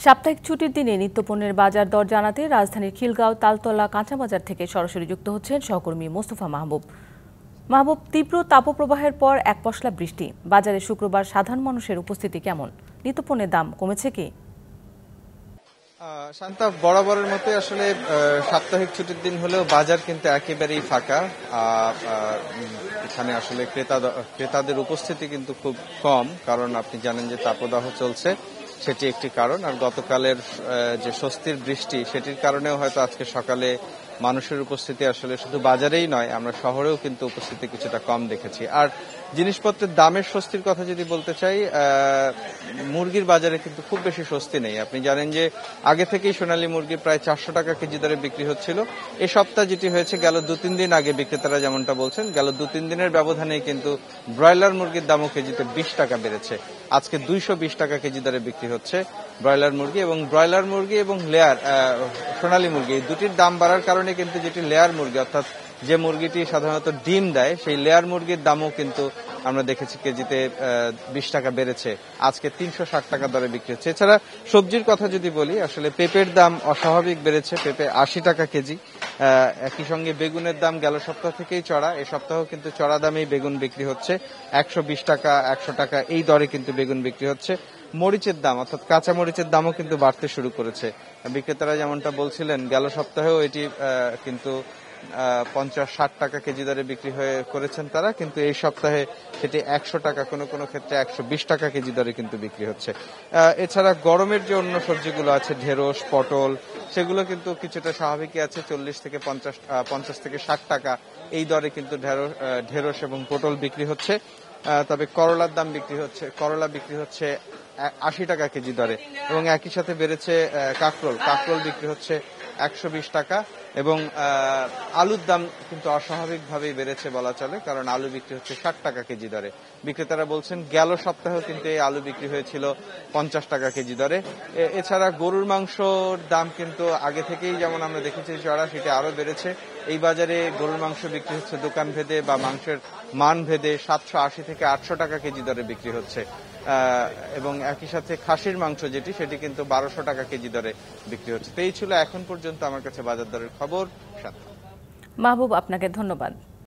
সাপ্তাহিক ছুটির দিনে নিত্যপণ্যের বাজার দর জানাতে রাজধানীর খিলগাঁও তালতলা কাঁচাবাজার থেকে সরাসরি যুক্ত হচ্ছেন সহকর্মী মোস্তফা মাহবুব। মাহবুব, তীব্র তাপপ্রবাহের পর এক পশলা বৃষ্টি, বাজারে শুক্রবার সাধারণ মানুষের উপস্থিতি কেমন? নিত্যপণ্যের দাম কমেছে কি? শান্তা, বরাবরের মতোই আসলে সাপ্তাহিক ছুটির দিন হলেও বাজার কিন্তু একেবারেই ফাঁকা। এখানে আসলে ক্রেতাদের উপস্থিতি কিন্তু খুব কম, কারণ আপনি জানেন যে তাপদাহ চলছে, সেটি একটি কারণ। আর গতকালের যে স্বস্তির বৃষ্টি, সেটির কারণেও হয়তো আজকে সকালে মানুষের উপস্থিতি আসলে শুধু বাজারেই নয়, আমরা শহরেও কিন্তু উপস্থিতি কিছুটা কম দেখেছি। আর জিনিসপত্রের দামের স্বস্তির কথা যদি বলতে চাই, মুরগির বাজারে কিন্তু খুব বেশি স্বস্তি নেই। আপনি জানেন যে আগে থেকেই সোনালী মুরগি প্রায় 400 টাকা কেজি দরে বিক্রি হচ্ছিল। এই সপ্তাহ যেটি হয়েছে, গেল 2-3 দিন আগে বিক্রেতারা যেমনটা বলছেন, গেল 2-3 দিনের ব্যবধানেই কিন্তু ব্রয়লার মুরগির দামও কেজিতে 20 টাকা বেড়েছে। আজকে 220 টাকা কেজি দরে বিক্রি হচ্ছে ব্রয়লার মুরগি এবং লেয়ার সোনালী মুরগি। এই দুটির দাম বাড়ার কারণে কিন্তু যেটি লেয়ার মুরগি, অর্থাৎ যে মুরগিটি সাধারণত ডিম দেয়, সেই লেয়ার মুরগির দামও কিন্তু আমরা দেখেছি কেজিতে 20 টাকা বেড়েছে। আজকে 360 টাকা দরে বিক্রি হচ্ছে। এছাড়া সবজির কথা যদি বলি, আসলে পেঁপের দাম অস্বাভাবিক বেড়েছে। পেঁপে 80 টাকা কেজি। একই সঙ্গে বেগুনের দাম গেল সপ্তাহ থেকেই চড়া, এ সপ্তাহ কিন্তু চড়া দামেই বেগুন বিক্রি হচ্ছে। 120 টাকা, 100 টাকা এই দরে কিন্তু বেগুন বিক্রি হচ্ছে। মরিচের দাম, অর্থাৎ কাঁচা মরিচের দামও কিন্তু বাড়তে শুরু করেছে। বিক্রেতারা যেমনটা বলছিলেন, গেল সপ্তাহেও এটি কিন্তু 50-60 টাকা কেজি দরে বিক্রি করেছেন তারা, কিন্তু এই সপ্তাহে সেটি 100 টাকা, কোনো ক্ষেত্রে 120 টাকা কেজি দরে কিন্তু বিক্রি হচ্ছে। এছাড়া গরমের যে অন্য সবজিগুলো আছে, ঢেঁড়স, পটল, সেগুলো কিন্তু কিছুটা স্বাভাবিকই আছে। 40 থেকে 50 থেকে 60 টাকা এই দরে কিন্তু ঢেঁড়স এবং পটল বিক্রি হচ্ছে। তবে করলা বিক্রি হচ্ছে 80 টাকা কেজি দরে, এবং একই সাথে বেড়েছে কাঁকরোল বিক্রি হচ্ছে 120 টাকা। এবং আলুর দাম কিন্তু অস্বাভাবিকভাবেই বেড়েছে বলা চলে, কারণ আলু বিক্রি হচ্ছে 60 টাকা কেজি দরে। বিক্রেতারা বলছেন গেল সপ্তাহেও কিন্তু এই আলু বিক্রি হয়েছিল 50 টাকা কেজি দরে। এছাড়া গরুর মাংসর দাম কিন্তু আগে থেকেই যেমন আমরা দেখেছি চড়া, সেটা আরো বেড়েছে। এই বাজারে গরুর মাংস বিক্রি হচ্ছে দোকান ভেদে বা মাংসের মান ভেদে 780 থেকে 800 টাকা কেজি দরে বিক্রি হচ্ছে। এবং একই সাথে খাসির মাংস সেটি কিন্তু 1200 টাকা কেজি দরে বিক্রি হচ্ছে। তো এই ছিল এখন পর্যন্ত আমার কাছে বাজার দরের খবর। মাহবুব, আপনাকে ধন্যবাদ।